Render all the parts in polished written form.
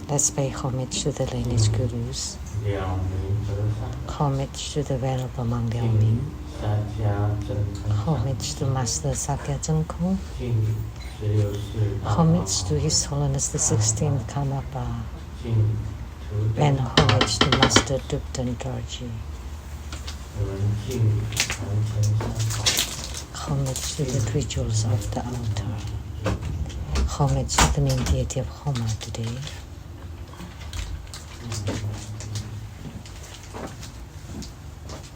Let's pay homage to the lineage gurus. Homage to the Venerable Monk Liao Ming. Homage to Master Sakya Chengkong. Homage to His Holiness the 16th Karmapa. And homage to Master Dupton Dorji. Homage to the rituals of the altar. Homage to the main deity of Homa today.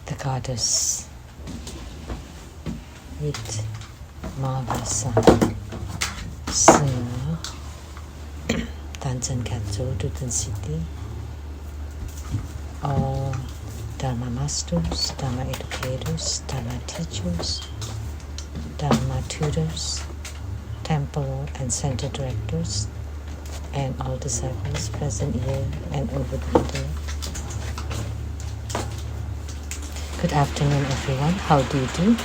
The goddess with marvelous sun, Sir Tanchen Katso, Dutan City, all Dharma masters, Dharma educators, Dharma teachers, Dharma tutors, temple and center directors, and all disciples present here and over the internet. Good afternoon, everyone. How do you do?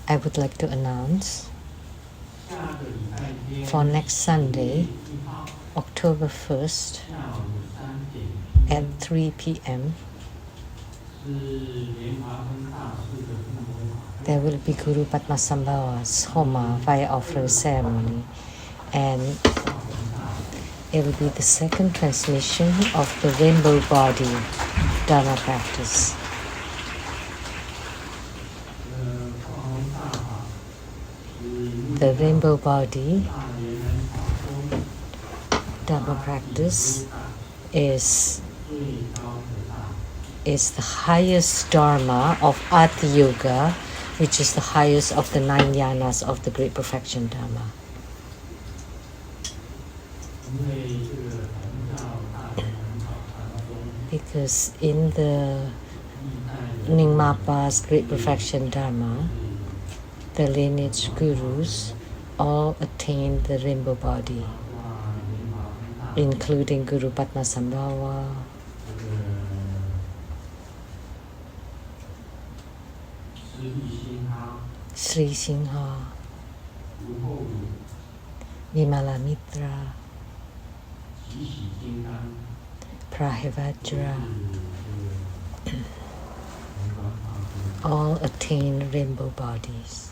I would like to announce for next Sunday, October 1st at 3 p.m. there will be Guru Padmasambhava's Homa fire offering ceremony, and it will be the second transmission of the Rainbow Body Dharma practice. The Rainbow Body Dharma practice is the highest Dharma of Ati Yoga, which is the highest of the 9 yanas of the Great Perfection Dharma. Because in the Nyingmapa's Great Perfection Dharma, the lineage gurus all attained the rainbow body, including Guru Padmasambhava, Sri Singha, Vimalakirti, Prahivajra, all attained rainbow bodies,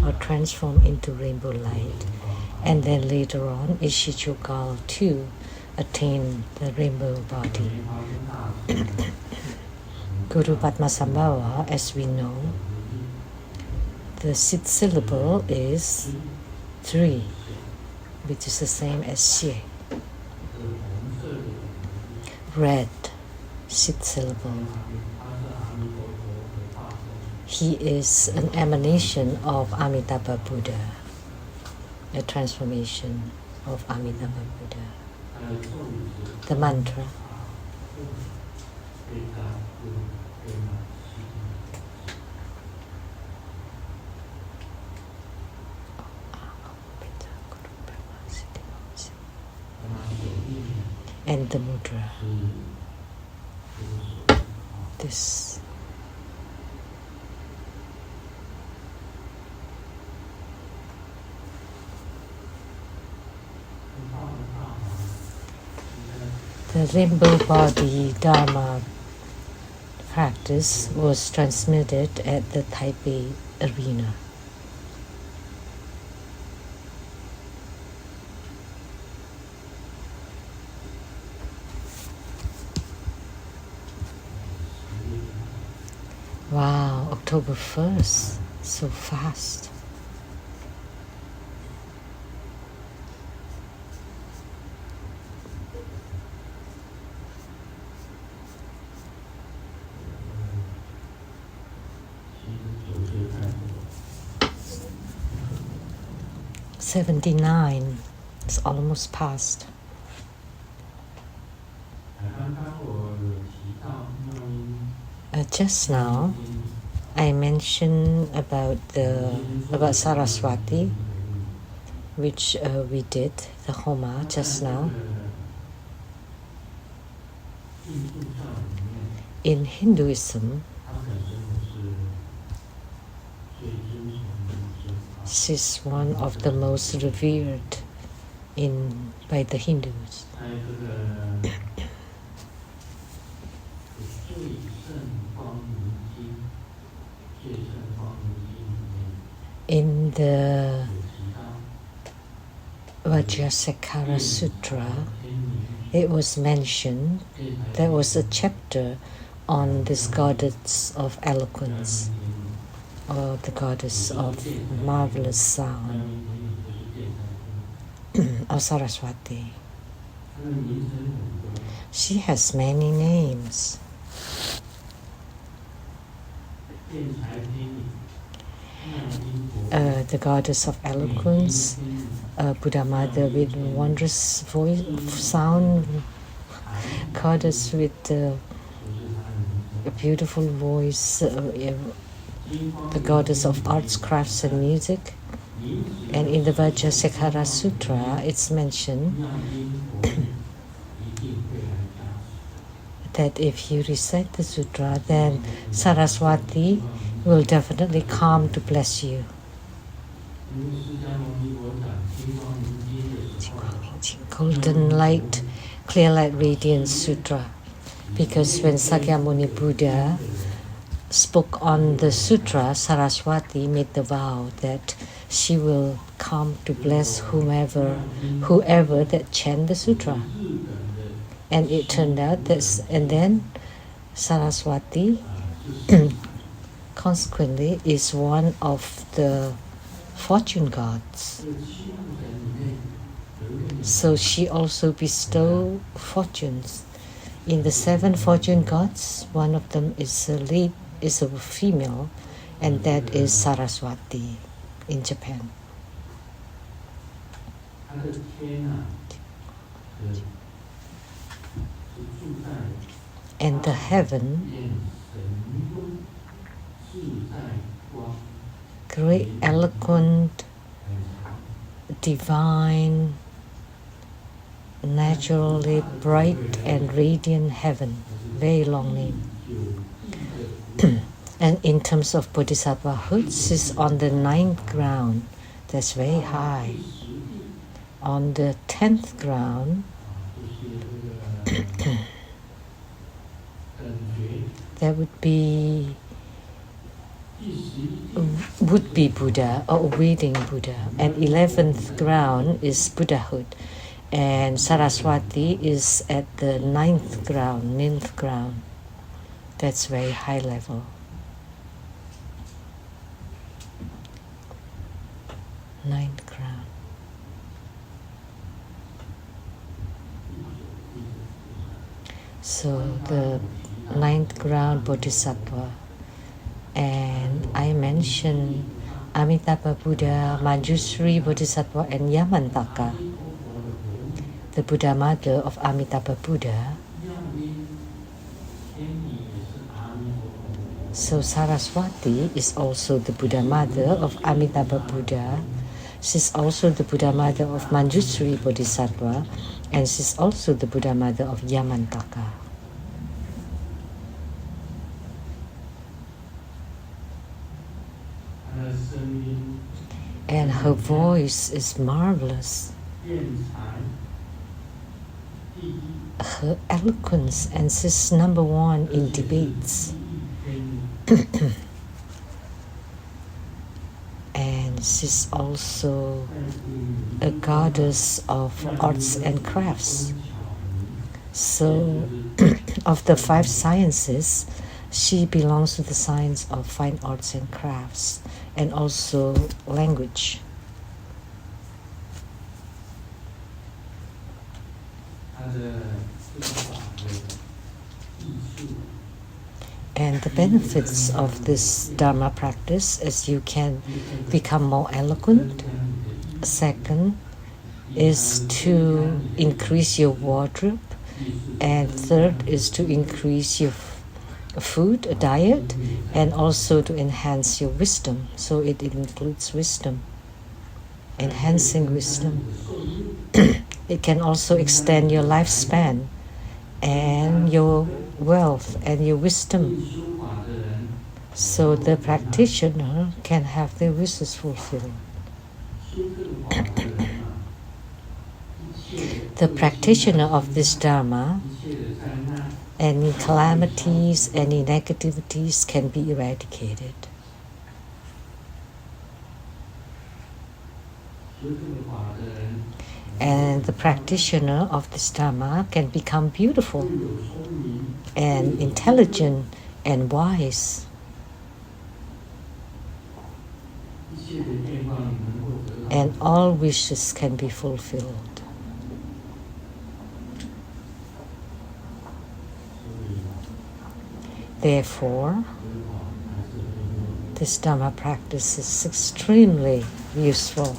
or transform into rainbow light, and then later on Ishichokal too attained the rainbow body. Guru Padmasambhava, as we know, the 6th syllable is 3, which is the same as Xie. Red, 6th syllable. He is an emanation of Amitabha Buddha, a transformation of Amitabha Buddha. The mantra. And the mudra. This. The Rainbow Body Dharma practice was transmitted at the Taipei Arena. October 1st, so fast. '79, it's almost past. Just now, I mentioned about Saraswati, which we did the Homa just now. In Hinduism, she's one of the most revered by the Hindus. In the Vimalakirti Sutra, it was mentioned, there was a chapter on this goddess of eloquence, or the goddess of marvelous sound, or Saraswati. She has many names. The goddess of eloquence, Buddha Mother with wondrous voice, sound, goddess with a beautiful voice, the goddess of arts, crafts, and music. And in the Vimalakirti Sutra, it's mentioned that if you recite the sutra, then Saraswati will definitely come to bless you. Golden light, clear light radiance sutra. Because when Sakyamuni Buddha spoke on the sutra, Saraswati made the vow that she will come to bless whoever that chant the sutra. And it turned out that, and then Saraswati consequently is one of the fortune gods. So she also bestows fortunes. In the 7 fortune gods, one of them is a female, and that is Saraswati in Japan. And the heaven, great, eloquent, divine, naturally bright and radiant heaven. Very long name. And in terms of bodhisattvahood, she's on the 9th ground. That's very high. On the 10th ground, there would be Buddha or awaiting Buddha, and 11th ground is Buddhahood, and Saraswati is at the 9th ground. That's very high level. 9th ground. So the 9th ground Bodhisattva. And I mentioned Amitabha Buddha, Manjushri Bodhisattva, and Yamantaka, the Buddha mother of Amitabha Buddha. So Saraswati is also the Buddha mother of Amitabha Buddha. She's also the Buddha mother of Manjushri Bodhisattva, and she's also the Buddha mother of Yamantaka. And her voice is marvelous. Her eloquence, and she's number 1 in debates. And she's also a goddess of arts and crafts. So, of the 5 sciences, She belongs to the science of fine arts and crafts, and also language. And the benefits of this Dharma practice is you can become more eloquent. Second is to increase your wardrobe. And third is to increase your food, diet, and also to enhance your wisdom. So it includes wisdom, enhancing wisdom. It can also extend your lifespan and your wealth and your wisdom. So the practitioner can have their wishes fulfilled. The practitioner of this Dharma, any calamities, any negativities can be eradicated. And the practitioner of this Dharma can become beautiful and intelligent and wise. And all wishes can be fulfilled. Therefore, this Dhamma practice is extremely useful.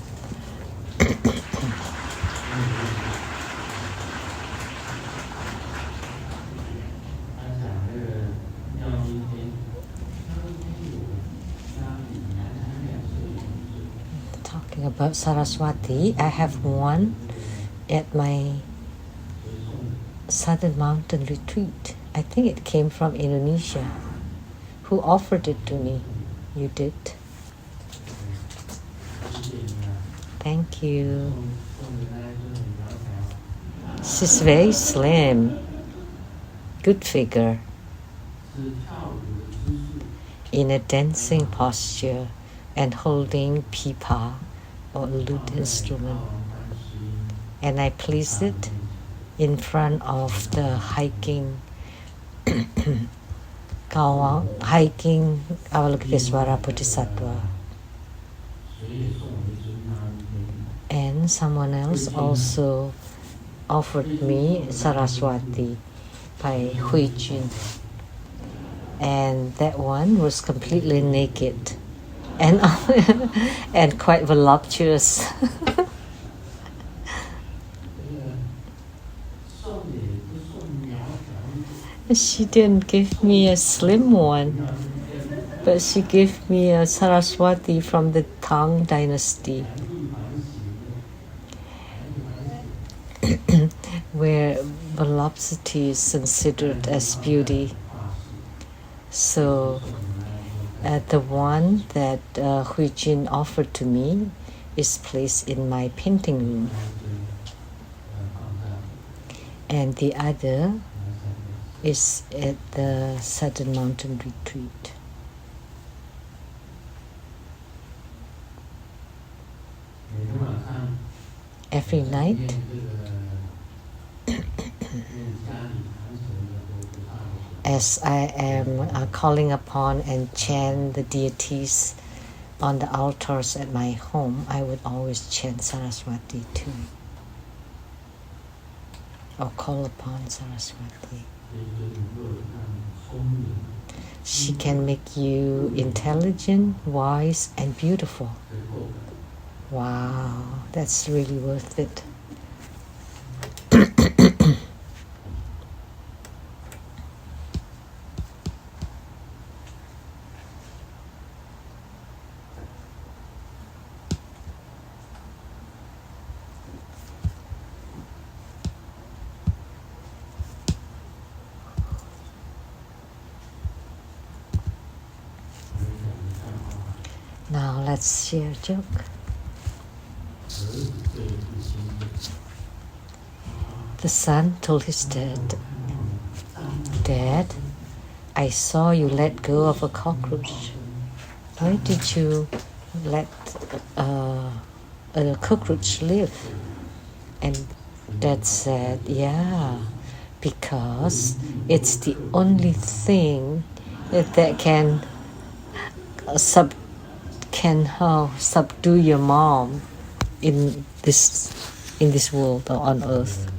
Talking about Saraswati, I have one at my Southern Mountain retreat. I think it came from Indonesia. Who offered it to me? You did. Thank you. She's very slim. Good figure. In a dancing posture and holding pipa or lute instrument. And I placed it in front of the hiking Avalokitesvara Bodhisattva. And someone else also offered me Saraswati by Hui Jun. And that one was completely naked and and quite voluptuous. She didn't give me a slim one, but she gave me a Saraswati from the Tang dynasty, where voluptuosity is considered as beauty. So the one that Hui Jin offered to me is placed in my painting room. And the other is at the Southern Mountain Retreat. Every night, as I am calling upon and chant the deities on the altars at my home, I would always chant Saraswati too, or call upon Saraswati. She can make you intelligent, wise, and beautiful. Wow, that's really worth it. Now let's share a joke. The son told his dad, "Dad, I saw you let go of a cockroach. Why did you let a cockroach live?" And Dad said, "Yeah, because it's the only thing that can subdue your mom in this world or on earth.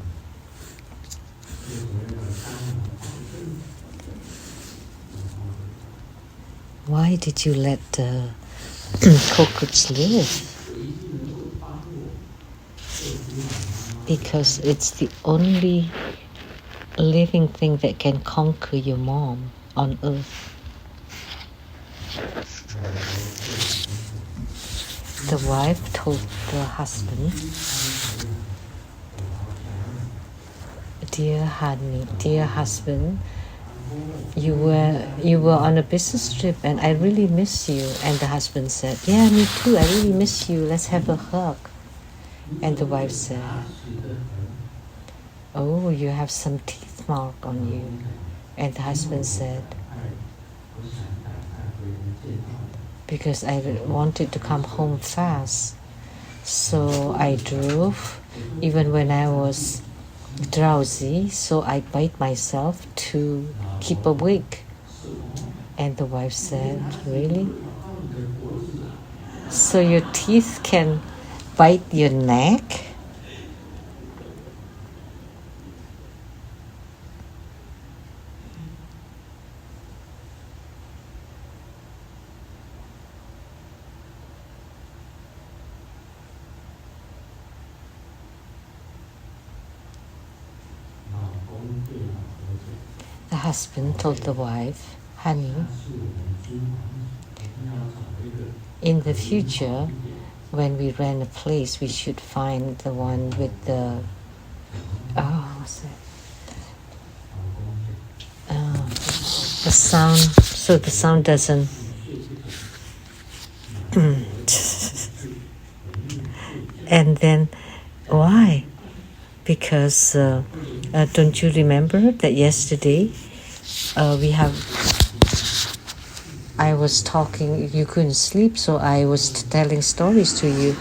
Why did you let the cockroach live? Because it's the only living thing that can conquer your mom on earth. The wife told the husband, "Dear honey, dear husband, you were on a business trip and I really miss you." And the husband said, "Yeah, me too, I really miss you. Let's have a hug." And the wife said, "Oh, you have some teeth mark on you." And the husband said, "Because I wanted to come home fast, so I drove even when I was drowsy, so I bite myself to keep awake." And the wife said, "Really? So your teeth can bite your neck?" The husband told the wife, "Honey, in the future, when we rent a place, we should find the one with the the sound, so the sound doesn't." And then, why? Because don't you remember that yesterday I was talking, you couldn't sleep, so I was telling stories to you,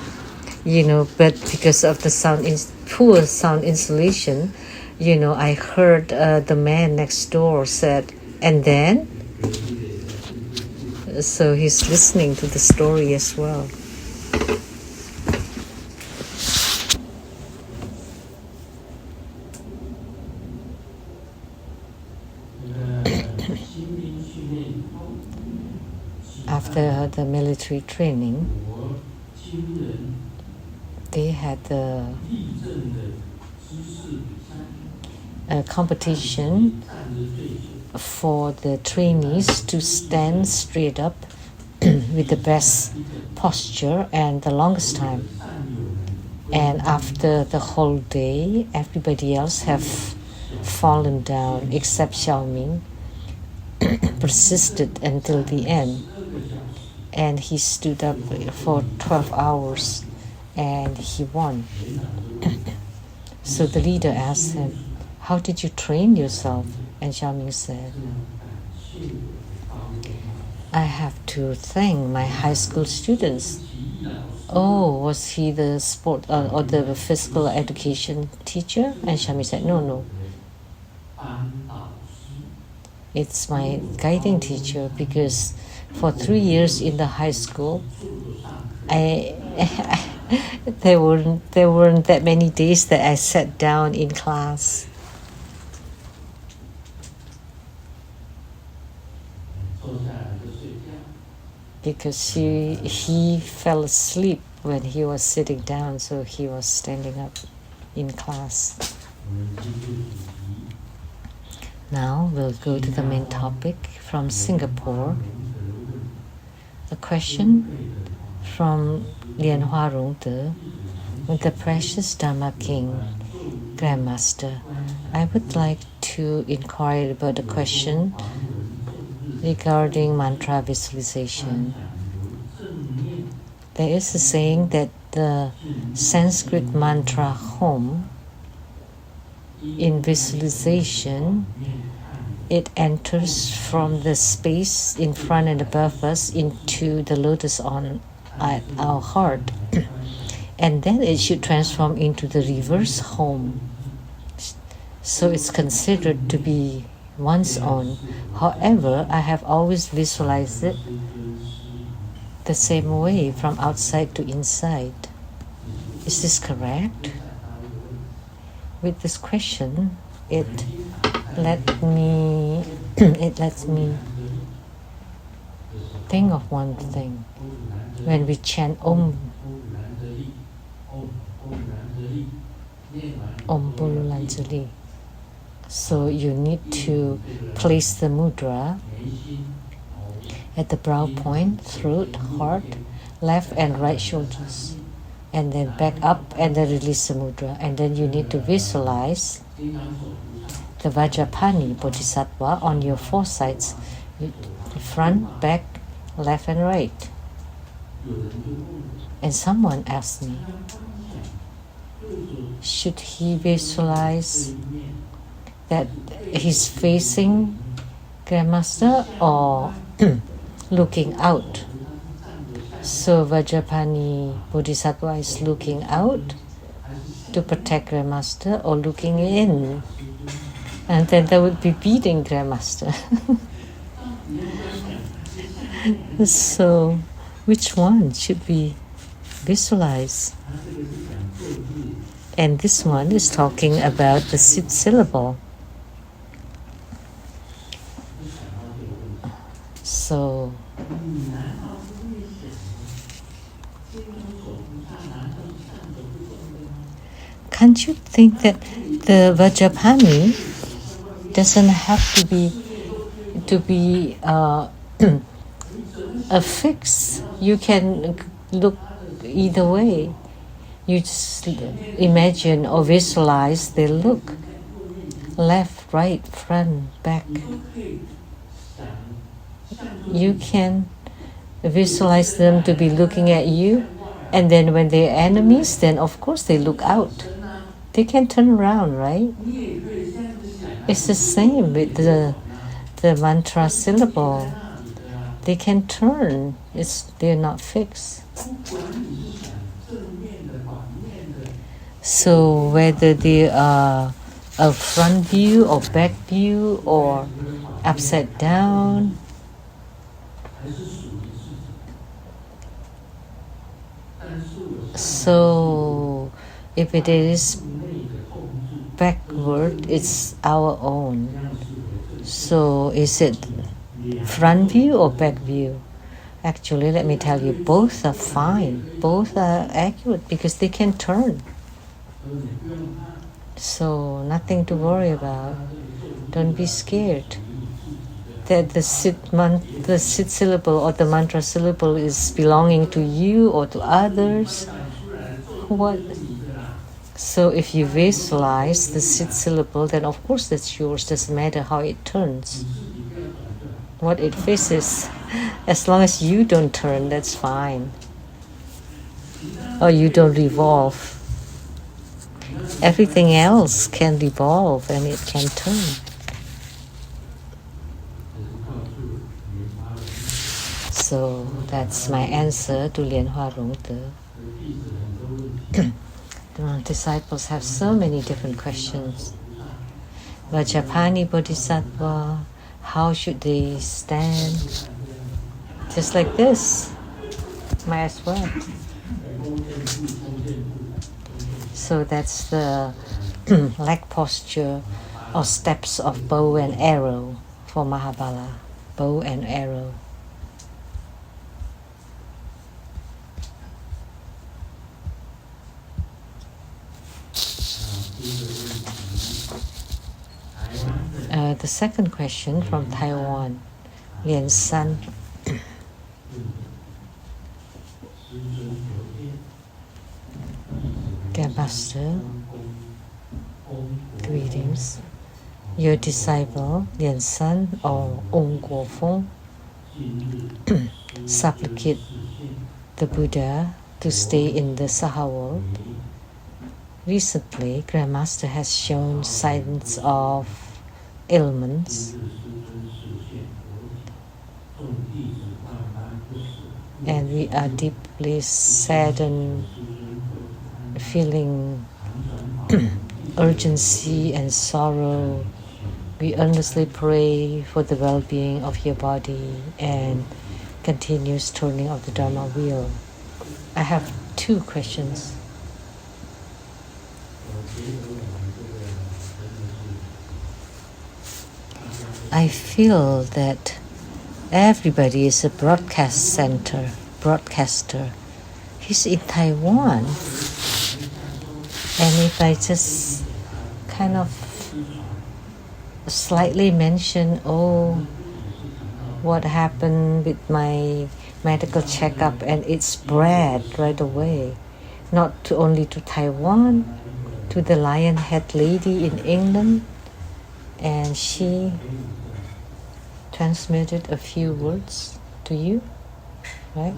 but because of the poor sound insulation, I heard the man next door said, "And then?" So he's listening to the story as well. After the military training, they had a competition for the trainees to stand straight up with the best posture and the longest time. And after the whole day, everybody else have fallen down except Xiaoming persisted until the end. And he stood up for 12 hours and he won. So the leader asked him, "How did you train yourself?" And Xiaoming said, "I have to thank my high school students." "Oh, was he the sport or the physical education teacher?" And Xiaoming said, No. It's my guiding teacher, because for 3 years in the high school, there weren't that many days that I sat down in class. Because he fell asleep when he was sitting down, so he was standing up in class. Now we'll go to the main topic from Singapore. A question from Lian Hua Rongde, the precious Dharma King, Grandmaster. I would like to inquire about the question regarding mantra visualization. There is a saying that the Sanskrit mantra Hum, in visualization, it enters from the space in front and above us into the lotus at our heart. And then it should transform into the reverse Hum. So it's considered to be one's own. However, I have always visualized it the same way from outside to inside. Is this correct? With this question, it lets me think of one thing. When we chant Om Bululanjali, so you need to place the mudra at the brow point, throat, heart, left and right shoulders, and then back up and then release the mudra. And then you need to visualize the Vajrapani Bodhisattva on your four sides, front, back, left and right. And someone asked me, should he visualize that he's facing Grandmaster or looking out? So Vajrapani Bodhisattva is looking out to protect Grandmaster or looking in? And then that would be beating Grandmaster. So which one should we visualize? And this one is talking about the 6th syllable. So can't you think that the Vajrapani doesn't have to be a fix? You can look either way. You just imagine or visualize they look left, right, front, back. You can visualize them to be looking at you, and then when they're enemies, then of course they look out. They can turn around, right? It's the same with the mantra syllable. They can turn. They're not fixed. So whether they are a front view or back view or upside down, so if it is backward, it's our own. So is it front view or back view? Actually, let me tell you, both are fine. Both are accurate because they can turn. So nothing to worry about. Don't be scared that the sit syllable or the mantra syllable is belonging to you or to others. What? So if you visualize the sit syllable, then of course that's yours. Doesn't matter how it turns, what it faces. As long as you don't turn, that's fine. Or you don't revolve. Everything else can revolve and it can turn. So that's my answer to Lian Hoa Rong Te. The disciples have so many different questions. Vajrapani Bodhisattva, how should they stand? Just like this. Might as well. So that's the leg posture or steps of bow and arrow for Mahabala. Bow and arrow. The second question from Taiwan, Lian San. Dear Master, greetings. Your disciple, Lian San or Ong Guo Feng, supplicate the Buddha to stay in the Saha world. Recently, Grandmaster has shown signs of ailments, and we are deeply saddened, feeling urgency and sorrow We earnestly pray for the well-being of your body and continuous turning of the Dharma wheel. I have 2 questions. I feel that everybody is a broadcaster. He's in Taiwan. And if I just kind of slightly mention, what happened with my medical checkup, and it spread right away, not only to Taiwan, to the lion head lady in England, and she transmitted a few words to you, right?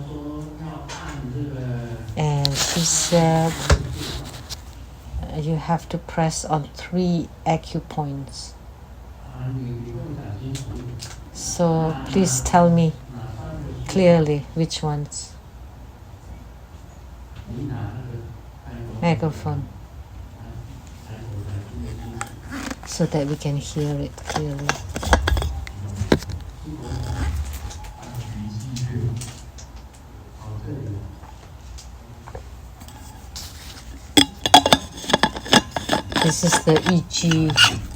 And she said you have to press on 3 acupoints. So please tell me clearly which ones. Microphone, so that we can hear it clearly. This is the EG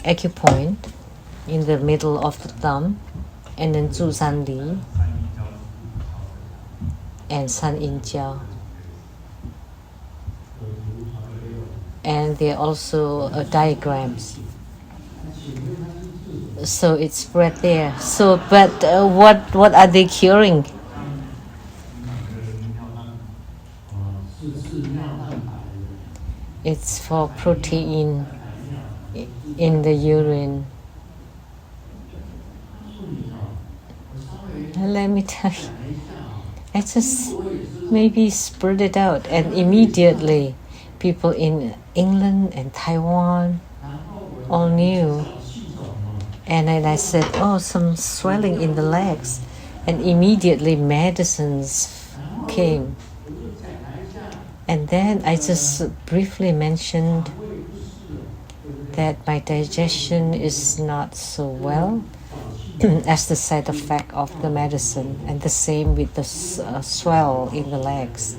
acupoint in the middle of the thumb, and then Zhu San Li and San Yin Jiao. And there are also diagrams. So it's spread there. So, but what are they curing? It's for protein in the urine. Let me tell you, I just maybe spread it out, and immediately people in England and Taiwan all knew. And then I said, some swelling in the legs, and immediately medicines came. And then I just briefly mentioned that my digestion is not so well as the side effect of the medicine, and the same with the swell in the legs.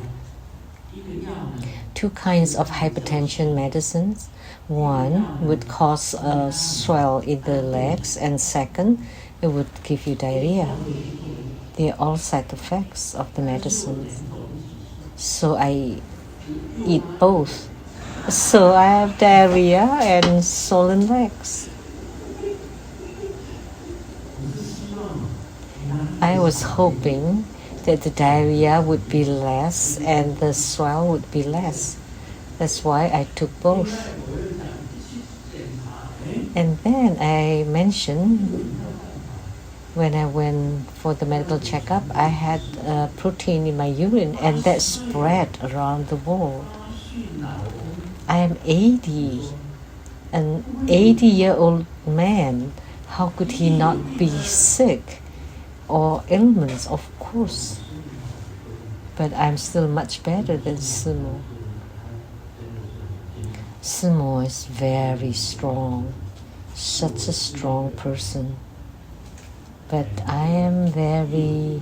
2 kinds of hypertension medicines. One would cause a swell in the legs, and second, it would give you diarrhea. They are all side effects of the medicines. So I eat both. So I have diarrhea and swollen legs. I was hoping that the diarrhea would be less and the swell would be less. That's why I took both. And then I mentioned when I went for the medical checkup, I had protein in my urine, and that spread around the world. I am 80, an 80-year-old man. How could he not be sick or ailments? Of course. But I'm still much better than Sumo. Sumo is very strong, such a strong person. But I am very,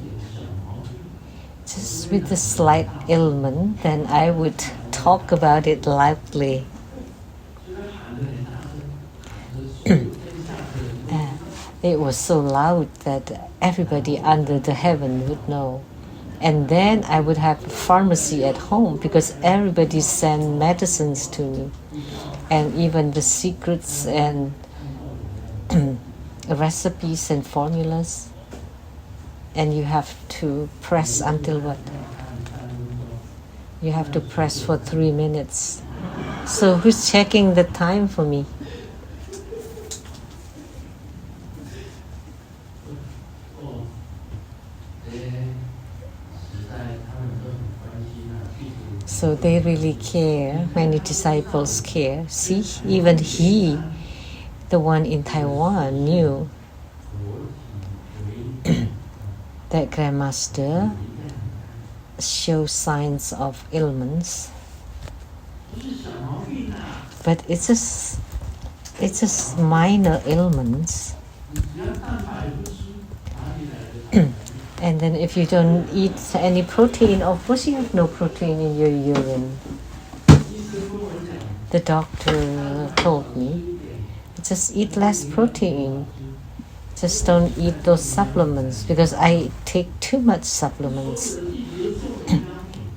just with a slight ailment, then I would talk about it loudly. It was so loud that everybody under the heaven would know. And then I would have a pharmacy at home, because everybody sent medicines to me, and even the secrets and recipes and formulas. And you have to press until what? You have to press for 3 minutes. So who's checking the time for me? So they really care. Many disciples care. See, even he, the one in Taiwan, knew that Grandmaster shows signs of ailments. But it's just It's just minor ailments. And then if you don't eat any protein, of course you have no protein in your urine. The doctor told me, just eat less protein. Just don't eat those supplements, because I take too much supplements.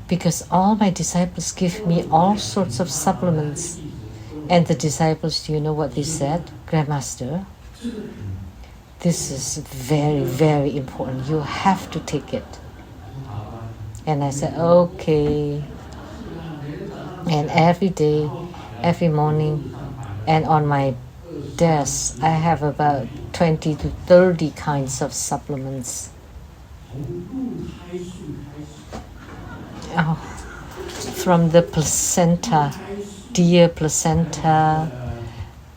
Because all my disciples give me all sorts of supplements. And the disciples, do you know what they said? Grandmaster, this is very, very important. You have to take it. And I said, okay. And every day, every morning, and on my desk, I have about 20 to 30 kinds of supplements. Oh, from the placenta, deer placenta,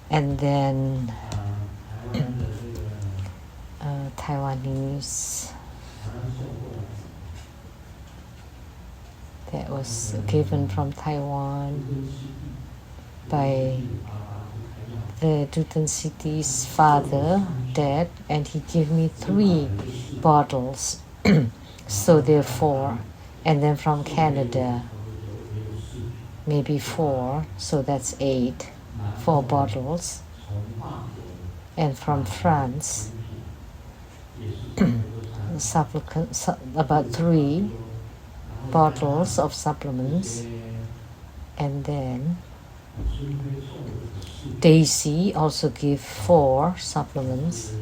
and then Taiwanese that was given from Taiwan by the Dutan City's father, dad, and he gave me 3 bottles. So therefore, and then from Canada, maybe 4, so that's 8, 4 bottles. And from France, about 3 bottles of supplements. And then Daisy also gave 4 supplements.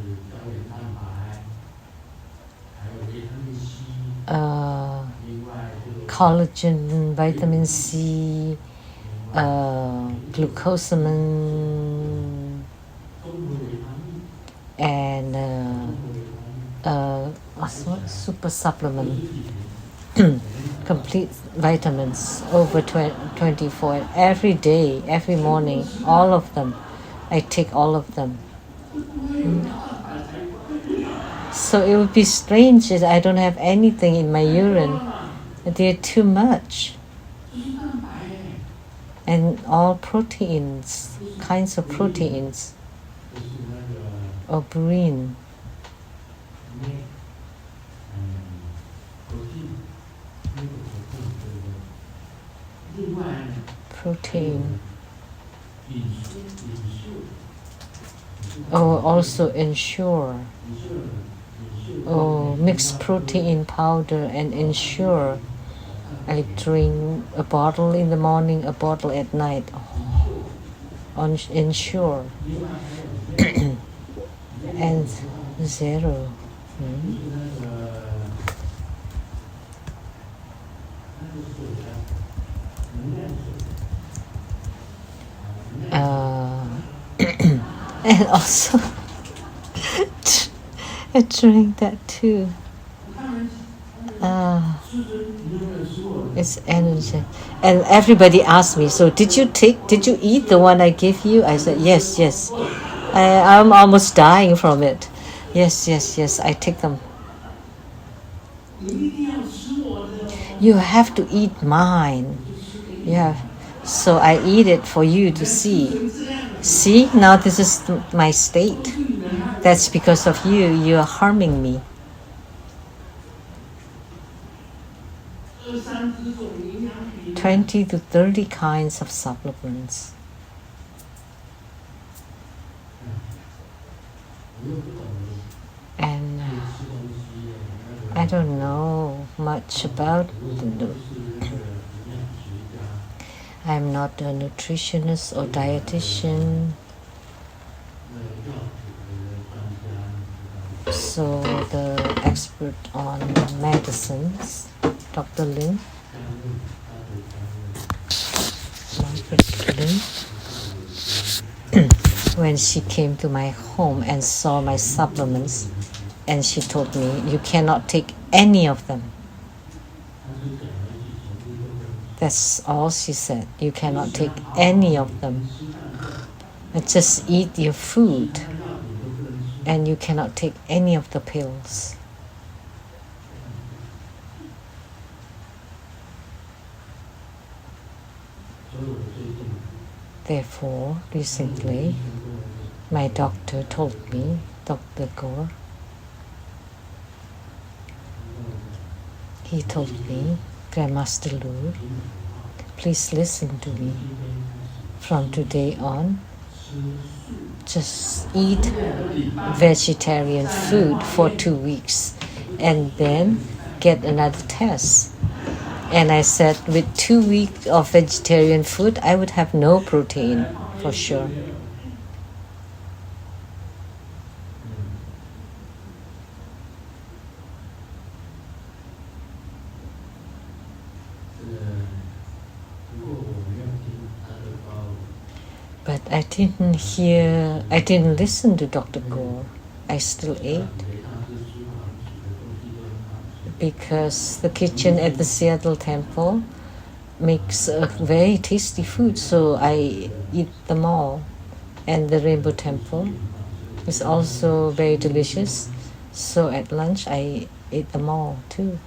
Collagen, vitamin C, glucosamine, and super supplement, complete vitamins, over 24 every day, every morning, all of them. I take all of them. So it would be strange that I don't have anything in my urine. They're too much. And all proteins, kinds of proteins, or green. Protein. Oh, also ensure. Oh, mixed protein powder and ensure. I drink a bottle in the morning, a bottle at night. On ensure. And 0. And also I drink that too. It's energy. And everybody asked me, so did you eat the one I gave you? I said, yes. I'm almost dying from it. Yes, I take them. You have to eat mine. Yeah. So I eat it for you to see. See, now this is my state. That's because of you. You are harming me. $20 to 30 kinds of supplements. And I don't know much about I'm not a nutritionist or dietitian. So the expert on medicines, Dr. Lin, Margaret Lin, when she came to my home and saw my supplements, and she told me, you cannot take any of them. That's all she said. You cannot take any of them. Just eat your food. And you cannot take any of the pills. Therefore, recently, my doctor told me, Dr. Gore, he told me, Grandmaster Lu, please listen to me. From today on, just eat vegetarian food for 2 weeks and then get another test. And I said, with 2 weeks of vegetarian food, I would have no protein for sure. But I didn't listen to Dr. Gore. I still ate. Because the kitchen at the Seattle temple makes a very tasty food, so I eat them all. And the Rainbow Temple is also very delicious, so at lunch I ate them all too.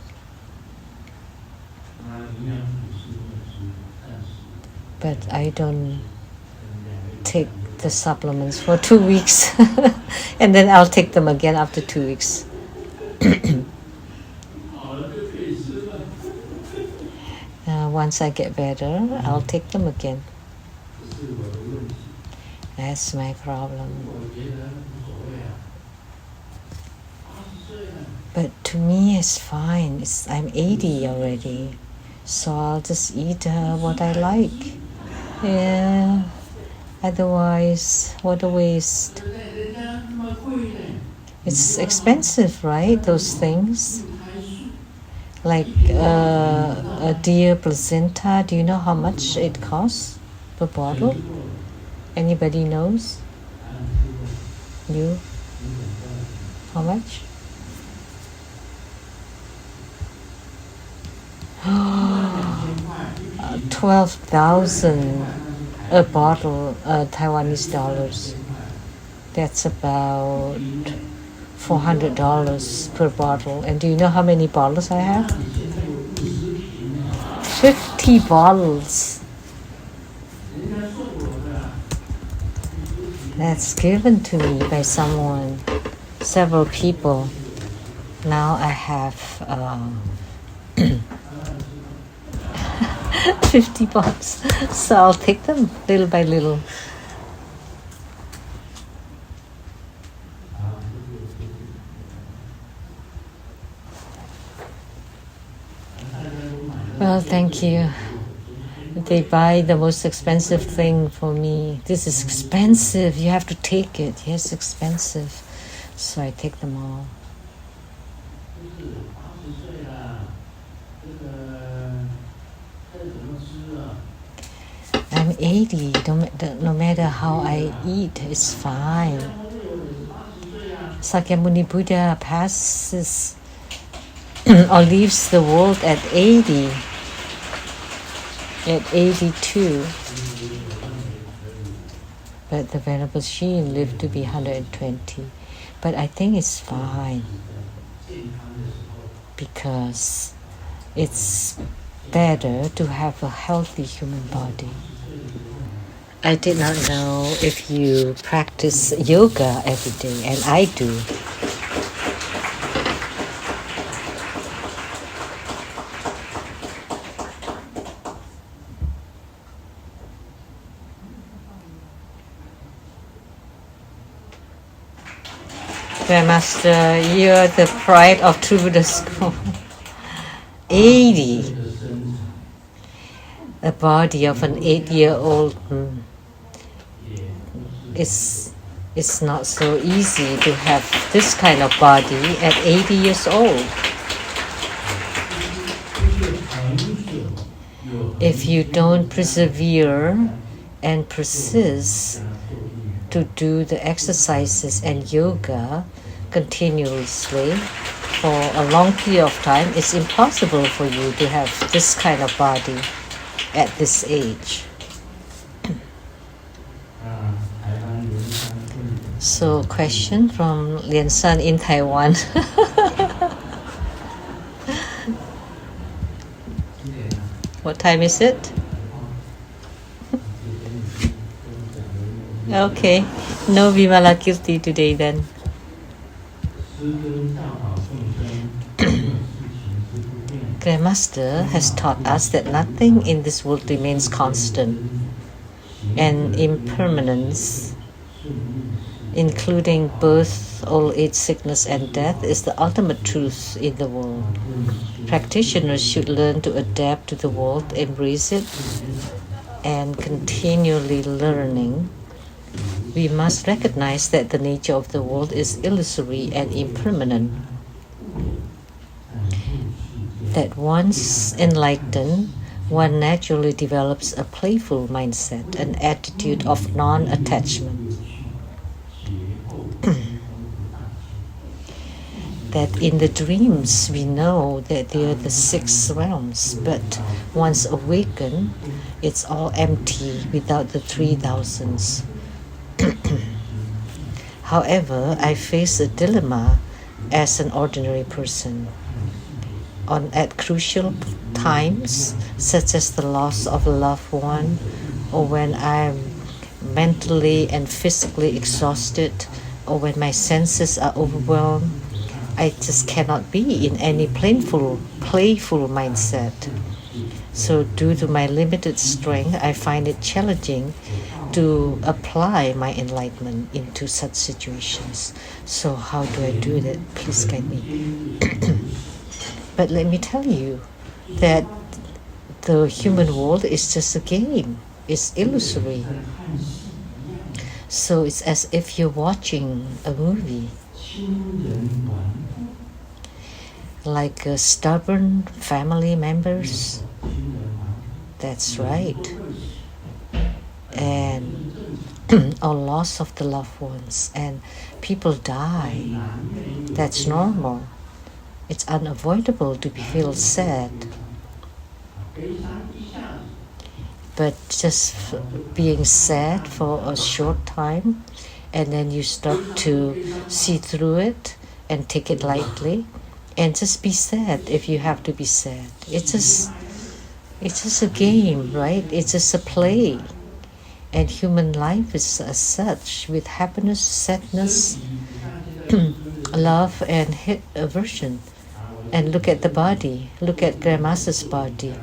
But I don't take the supplements for 2 weeks and then I'll take them again after 2 weeks. Once I get better, I'll take them again. That's my problem. But to me, it's fine. I'm 80 already, so I'll just eat what I like. Yeah. Otherwise, what a waste. It's expensive, right? Those things. Like a deer placenta. Do you know how much it costs per bottle? Anybody knows? You? How much? 12,000 a bottle, Taiwanese dollars. That's about $400 per bottle. And do you know how many bottles I have? 50 bottles. That's given to me by someone, several people. Now I have 50 bottles, so I'll take them little by little. Well, thank you. They buy the most expensive thing for me. This is expensive. You have to take it. Yes, expensive. So I take them all. I'm 80. No matter how I eat, it's fine. Sakyamuni Buddha passes or leaves the world at 80. At 82, but the Venerable Shin lived to be 120. But I think it's fine because it's better to have a healthy human body. I did not know if you practice yoga every day, and I do. Grandmaster, you're the pride of True Buddha School. 80. The body of an 8-year-old. It's not so easy to have this kind of body at 80 years old. If you don't persevere and persist to do the exercises and yoga continuously for a long period of time, it's impossible for you to have this kind of body at this age. So, question from Lian San in Taiwan. What time is it? Okay, no Vimalakirti today then. Grandmaster has taught us that nothing in this world remains constant, and impermanence, including birth, old age, sickness, and death, is the ultimate truth in the world. Practitioners should learn to adapt to the world, embrace it, and continually learning. We must recognize that the nature of the world is illusory and impermanent. That once enlightened, one naturally develops a playful mindset, an attitude of non-attachment. That in the dreams we know that they are the 6 realms, but once awakened, it's all empty without the 3,000s. However, I face a dilemma as an ordinary person. At crucial times, such as the loss of a loved one, or when I'm mentally and physically exhausted, or when my senses are overwhelmed, I just cannot be in any playful mindset. So due to my limited strength, I find it challenging to apply my enlightenment into such situations. So how do I do that? Please guide me. But let me tell you that the human world is just a game. It's illusory. So it's as if you're watching a movie. Like stubborn family members. That's right. And or loss of the loved ones, and people die. That's normal. It's unavoidable to feel sad. But just being sad for a short time, and then you start to see through it and take it lightly, and just be sad if you have to be sad. It's just a game, right? It's just a play. And human life is as such, with happiness, sadness, love, and aversion. And look at the body. Look at Grandmaster's body.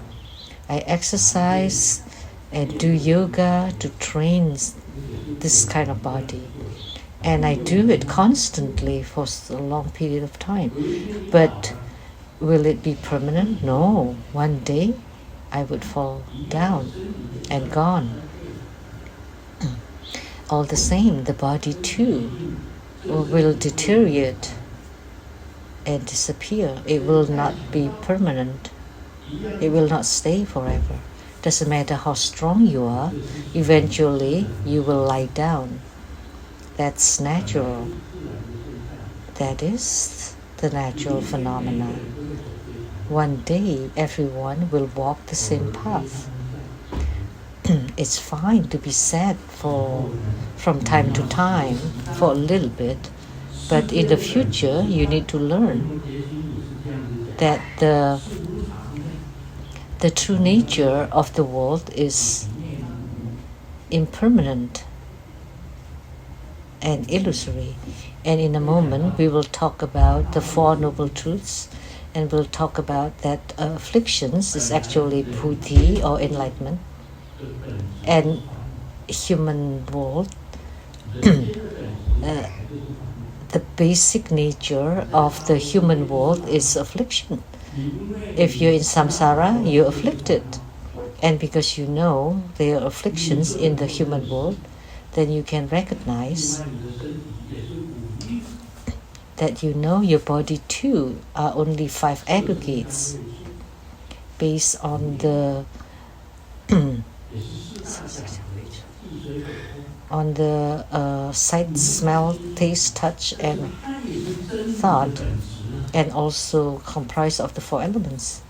I exercise and do yoga to train this kind of body. And I do it constantly for a long period of time. But will it be permanent? No. One day I would fall down and gone. All the same, the body too will deteriorate and disappear. It will not be permanent. It will not stay forever. Doesn't matter how strong you are, eventually you will lie down. That's natural. That is the natural phenomena. One day everyone will walk the same path. It's fine to be sad from time to time for a little bit, but in the future you need to learn that the true nature of the world is impermanent and illusory. And in a moment we will talk about the 4 noble truths, and we'll talk about that afflictions is actually buddhi or enlightenment, and human world, the basic nature of the human world is affliction. If you're in samsara, you're afflicted. And because you know there are afflictions in the human world, then you can recognize that you know your body too are only 5 aggregates based on the sight, smell, taste, touch, and thought, and also comprised of the 4 elements.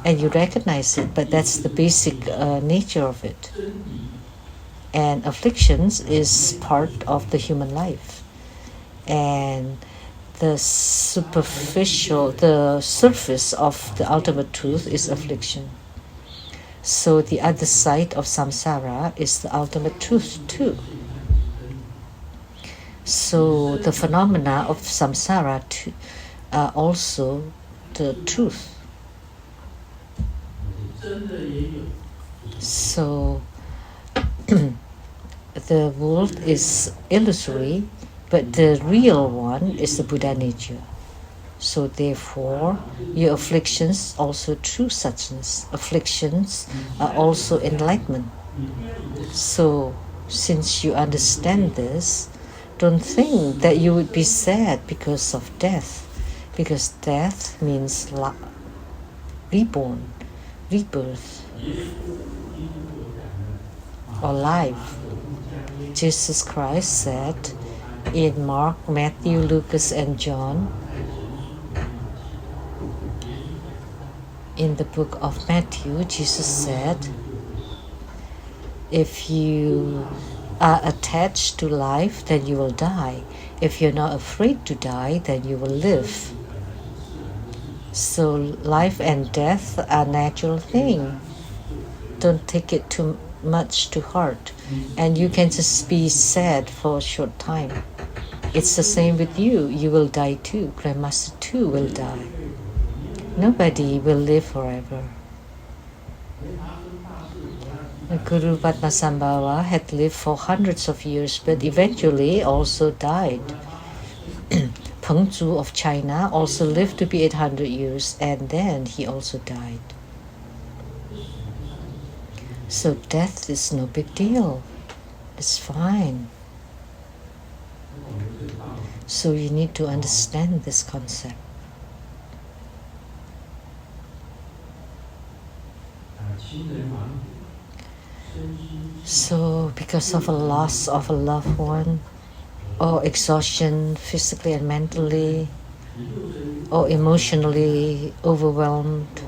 And you recognize it, but that's the basic nature of it. And afflictions is part of the human life. And the surface of the ultimate truth is affliction. So the other side of samsara is the ultimate truth too. So the phenomena of samsara are also the truth. So the world is illusory, but the real one is the Buddha nature. So therefore, your afflictions also true suchness. Afflictions are also enlightenment. So since you understand this, don't think that you would be sad because of death, because death means reborn, rebirth, or life. Jesus Christ said in Mark, Matthew, Lucas, and John, in the book of Matthew, Jesus said, if you are attached to life, then you will die. If you're not afraid to die, then you will live. So life and death are natural things. Don't take it too much to heart. And you can just be sad for a short time. It's the same with you. You will die too. Grandmaster too will die. Nobody will live forever. Guru Padmasambhava had lived for hundreds of years, but eventually also died. Pengzu of China also lived to be 800 years, and then he also died. So death is no big deal. It's fine. So you need to understand this concept. So because of a loss of a loved one, or exhaustion physically and mentally, or emotionally overwhelmed,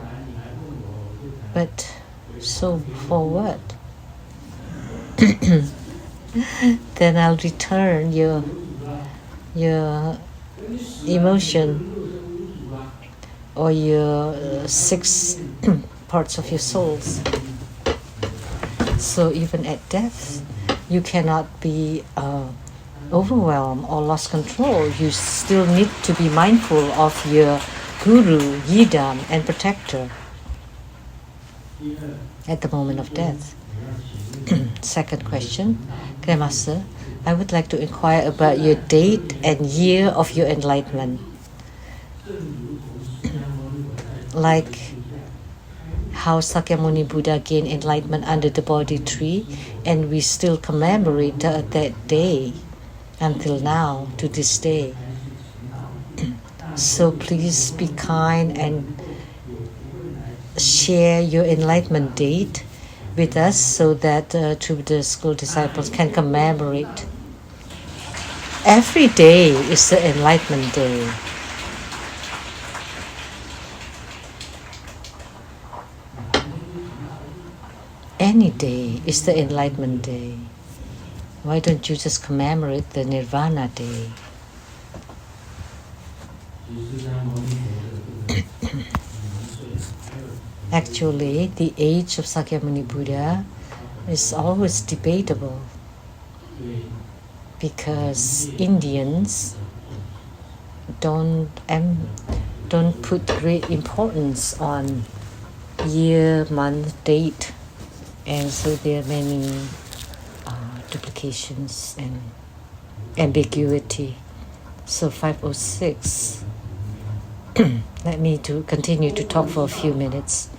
but so for what? Then I'll return your emotion or your 6 parts of your souls. So even at death, you cannot be overwhelmed or lost control. You still need to be mindful of your guru, yidam, and protector at the moment of death. Second question, Grandmaster, I would like to inquire about your date and year of your enlightenment. Like how Sakyamuni Buddha gained enlightenment under the Bodhi tree, and we still commemorate that day until now, to this day. So please be kind and share your enlightenment date with us so that the school disciples can commemorate. Every day is the enlightenment day. Any day is the enlightenment day. Why don't you just commemorate the Nirvana day? Actually, the age of Sakyamuni Buddha is always debatable because Indians don't put great importance on year, month, date, and so there are many duplications and ambiguity. So 506. Let me continue to talk for a few minutes.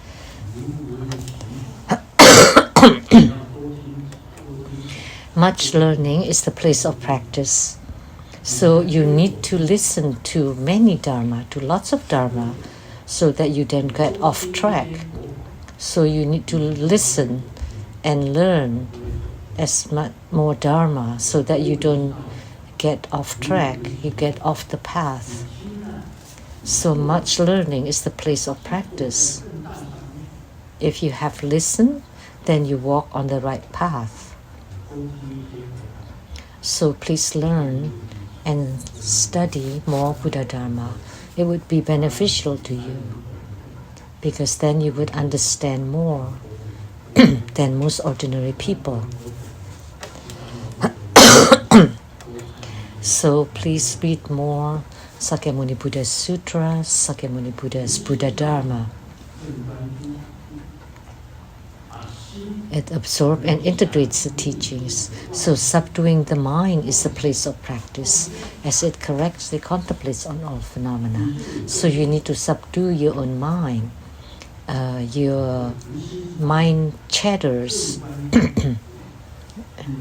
Much learning is the place of practice. So you need to listen to many dharma, to lots of dharma, so that you don't get off track. So you need to listen and learn as much more dharma so that you don't get off track, you get off the path. So much learning is the place of practice. If you have listened, then you walk on the right path. So please learn and study more Buddha Dharma. It would be beneficial to you because then you would understand more than most ordinary people. So please read more Sakyamuni Buddha's Sutras, Sakyamuni Buddha's Buddha Dharma. It absorbs and integrates the teachings. So subduing the mind is the place of practice, as it correctly contemplates on all phenomena. So you need to subdue your own mind. Your mind chatters,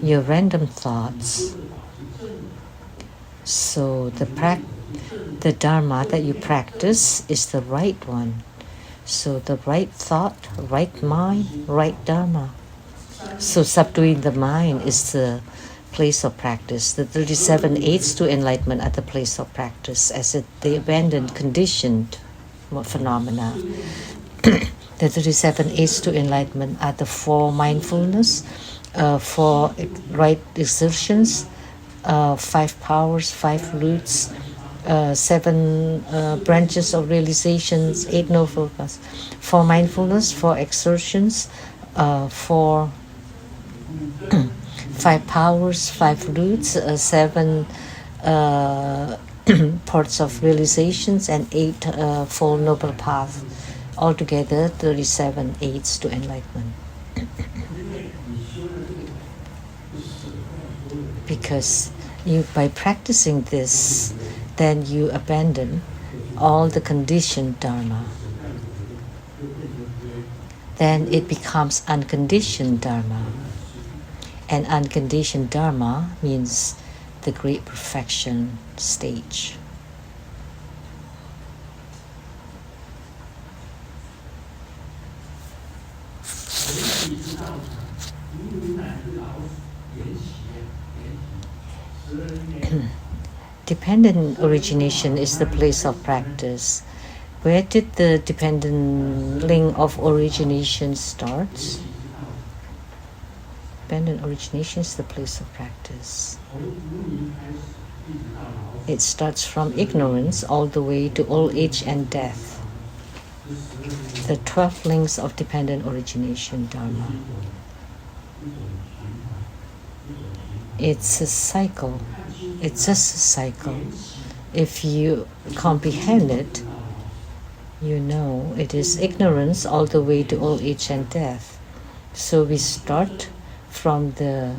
your random thoughts. So the Dharma that you practice is the right one. So the right thought, right mind, right Dharma. So subduing the mind is the place of practice. The 37 aids to enlightenment are the place of practice, as they abandon conditioned phenomena. The 37 aids to enlightenment are the 4 mindfulness, 4 right exertions, 5 powers, 5 roots, 7 branches of realizations, 8 noble paths, 4 mindfulness, 4 exertions, 4 5 powers, 5 roots, 7 parts of realizations, and 8 four noble paths. Altogether, 37 aids to enlightenment. Because by practicing this, then you abandon all the conditioned Dharma. Then it becomes unconditioned Dharma. And unconditioned Dharma means the great perfection stage. Dependent origination is the place of practice. Where did the dependent link of origination start? Dependent origination is the place of practice. It starts from ignorance all the way to old age and death. The 12 links of dependent origination Dharma. It's a cycle. It's just a cycle. If you comprehend it, you know it is ignorance all the way to old age and death. So we start from the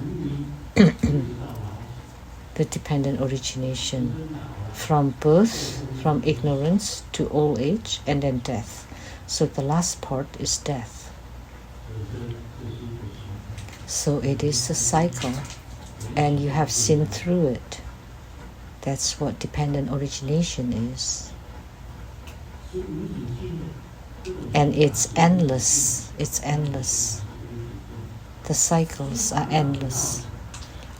dependent origination, from birth, from ignorance to old age, and then death. So the last part is death. So it is a cycle, and you have seen through it. That's what dependent origination is. And it's endless. It's endless. The cycles are endless.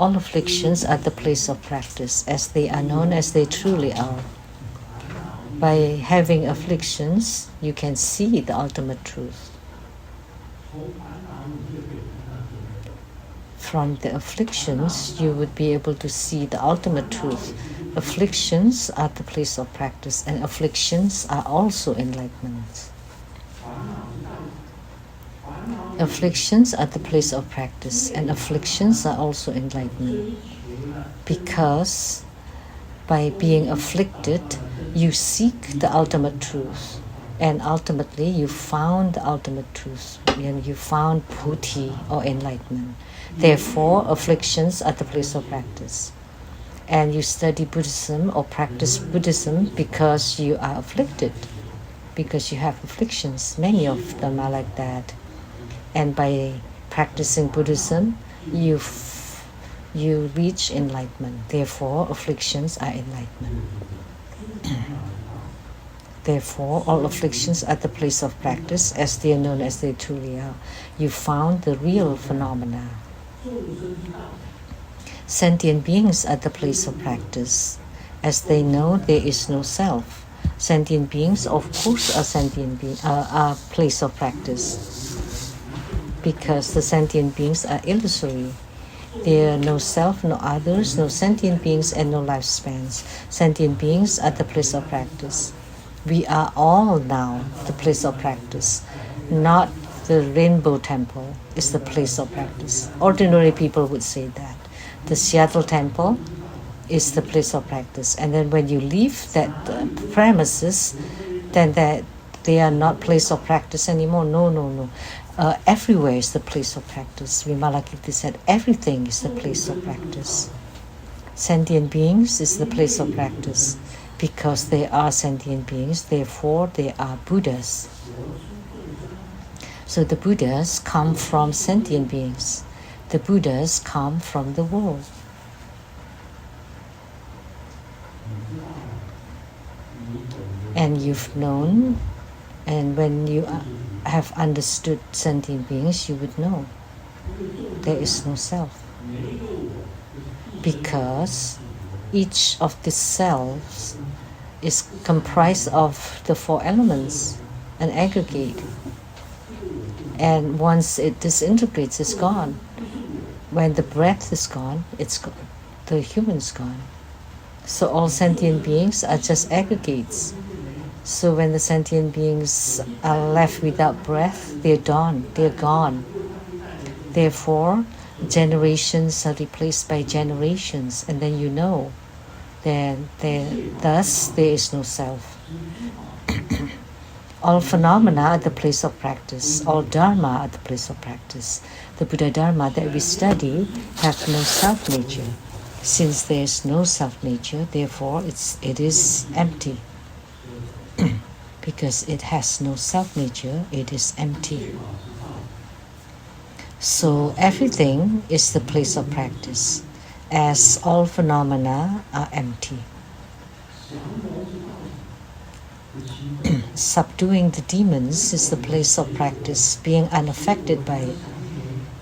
All afflictions are the place of practice, as they are known as they truly are. By having afflictions, you can see the ultimate truth. From the afflictions, you would be able to see the ultimate truth. Afflictions are the place of practice, and afflictions are also enlightenment. Afflictions are the place of practice, and afflictions are also enlightenment. Because by being afflicted, you seek the ultimate truth, and ultimately you found the ultimate truth, and you found Bodhi or enlightenment. Therefore, afflictions are the place of practice. And you study Buddhism or practice Buddhism because you are afflicted, because you have afflictions. Many of them are like that. And by practicing Buddhism, you reach enlightenment. Therefore, afflictions are enlightenment. Therefore, all afflictions are the place of practice, as they are known as they truly are. You found the real phenomena. Sentient beings are the place of practice, as they know there is no self. Sentient beings, of course, are place of practice, because the sentient beings are illusory. There are no self, no others, no sentient beings, and no lifespans. Sentient beings are the place of practice. We are all now the place of practice, not the Rainbow Temple is the place of practice. Ordinary people would say that. The Seattle Temple is the place of practice. And then when you leave that premises, then that they are not place of practice anymore. No. Everywhere is the place of practice. Vimalakirti said everything is the place of practice. Sentient beings is the place of practice because they are sentient beings, therefore they are Buddhas. So the Buddhas come from sentient beings. The Buddhas come from the world. And you've known, and when you have understood sentient beings, you would know there is no self. Because each of the cells is comprised of the four elements, an aggregate. And once it disintegrates, it's gone. When the breath is gone, it's gone. The human's gone. So all sentient beings are just aggregates. So when the sentient beings are left without breath, they're done, they're gone. Therefore, generations are replaced by generations, and then you know, thus there is no self. All phenomena are the place of practice. All dharma are the place of practice. The Buddha Dharma that we study have no self-nature. Since there is no self-nature, therefore it is empty. Because it has no self-nature, it is empty. So everything is the place of practice, as all phenomena are empty. Subduing the demons is the place of practice, being unaffected by it.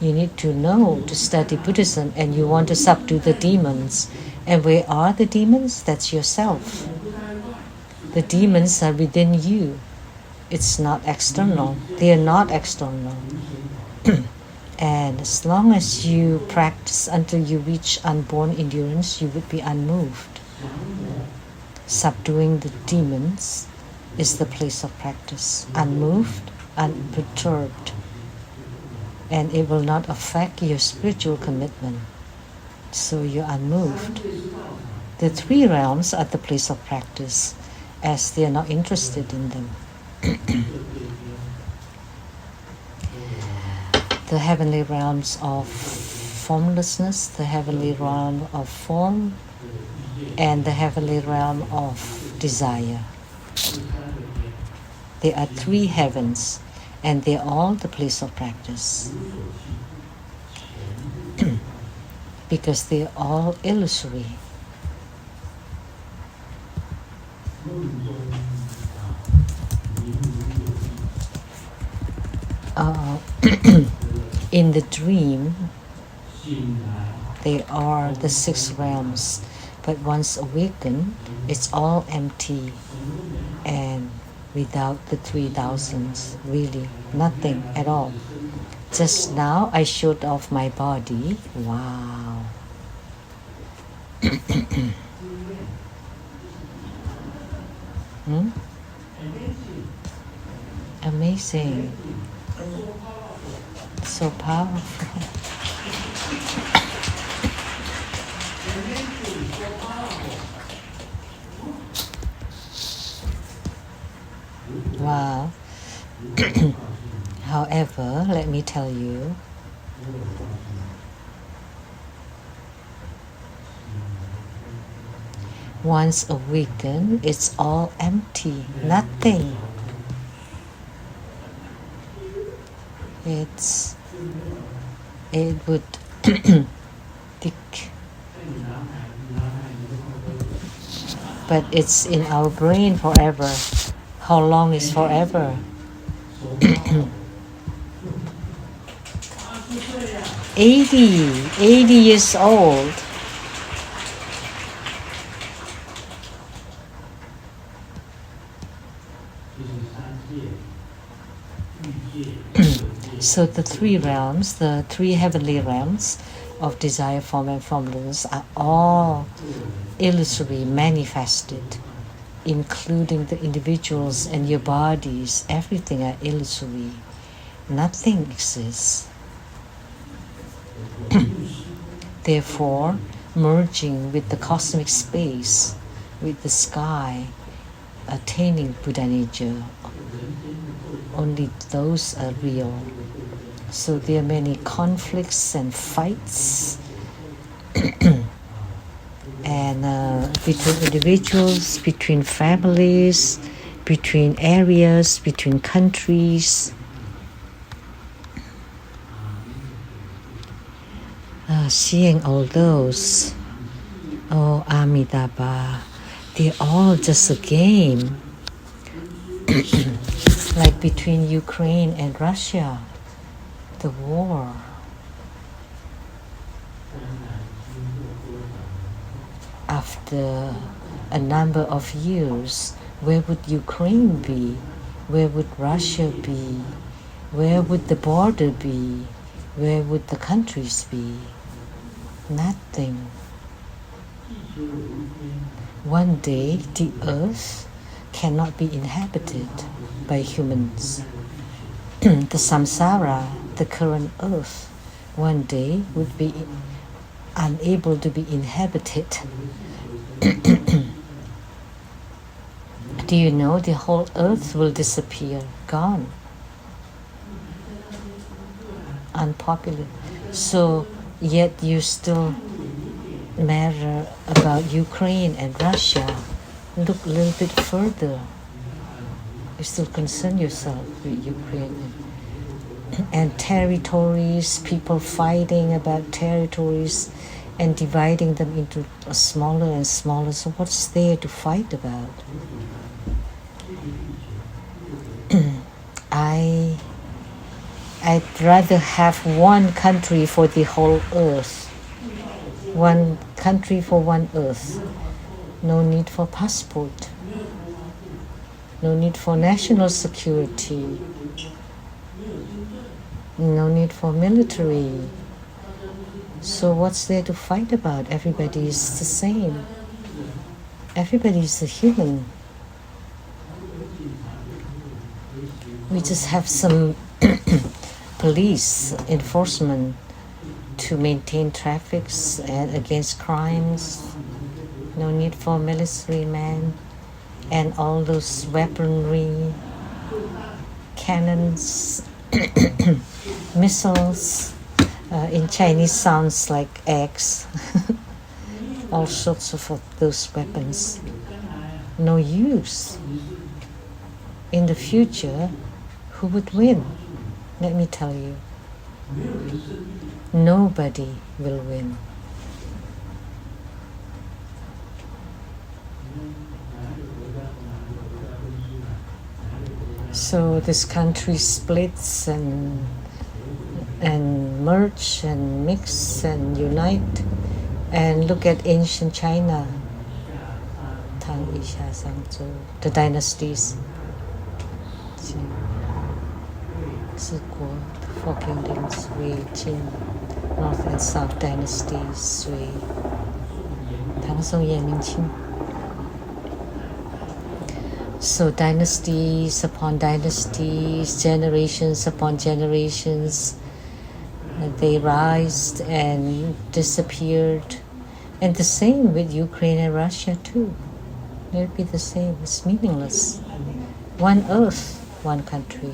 You need to know to study Buddhism, and you want to subdue the demons. And where are the demons? That's yourself. The demons are within you. It's not external. They are not external. And as long as you practice until you reach unborn endurance, you would be unmoved. Subduing the demons is the place of practice. Unmoved, unperturbed. And it will not affect your spiritual commitment. So you're unmoved. The three realms are the place of practice, as they are not interested in them. The heavenly realms of formlessness, the heavenly realm of form, and the heavenly realm of desire. There are three heavens, and they're all the place of practice. Because they're all illusory. In the dream, they are the six realms, but once awakened, it's all empty and without the 3,000s, really, nothing at all. Just now I showed off my body. Wow. Amazing. So powerful. Wow. However, let me tell you, once awakened, it's all empty, nothing. It would but it's in our brain forever. How long is forever? 80 years old. So the three realms, the three heavenly realms of desire, form and formlessness are all illusory, manifested, including the individuals and your bodies. Everything are illusory. Nothing exists. Therefore, merging with the cosmic space, with the sky, attaining Buddha nature, only those are real. So there are many conflicts and fights and between individuals, between families, between areas, between countries. Seeing all those, oh Amitabha, they're all just a game. Like between Ukraine and Russia, the war. After a number of years, where would Ukraine be? Where would Russia be? Where would the border be? Where would the countries be? Nothing. One day, the earth cannot be inhabited by humans. The samsara, the current earth, one day would be unable to be inhabited. Do you know the whole earth will disappear, gone, unpopular? So yet you still matter about Ukraine and Russia. Look a little bit further. You still concern yourself with Ukraine and territories, people fighting about territories and dividing them into smaller and smaller. So what's there to fight about? I'd rather have one country for the whole earth. One country for one earth. No need for passport. No need for national security. No need for military. So what's there to fight about? Everybody is the same. Everybody is a human. We just have some police enforcement to maintain traffics and against crimes. No need for military men and all those weaponry, cannons, missiles. In Chinese sounds like eggs. All sorts of those weapons. No use. In the future, who would win? Let me tell you. Nobody will win. So this country splits and merge and mix and unite. And look at ancient China, Tang, Isha, Zhangzhou, the dynasties. Ziguo, the four kingdoms, Wei, Qin, North and South dynasties, Sui, Tang, Song, Yan, Ming, Qing. So dynasties upon dynasties, generations upon generations, they rise and disappeared. And the same with Ukraine and Russia too. It will be the same. It's meaningless. One earth, one country.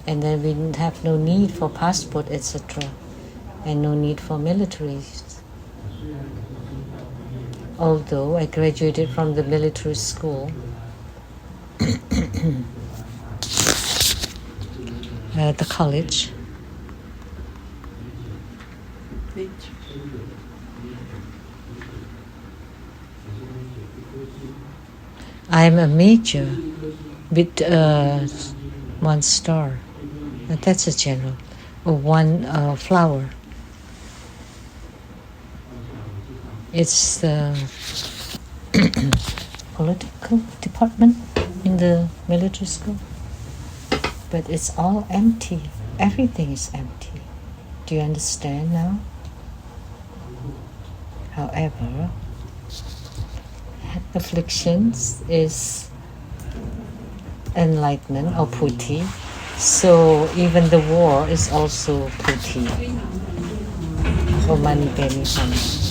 And then we have no need for passport, etc. And no need for militaries. Although I graduated from the military school, the college. I'm a major with 1 star. That's a general. Or 1 flower. It's the political department in the military school. But it's all empty. Everything is empty. Do you understand now? However, afflictions is enlightenment or putti, So even the war is also pretty. Oh, Mani Peni Hana.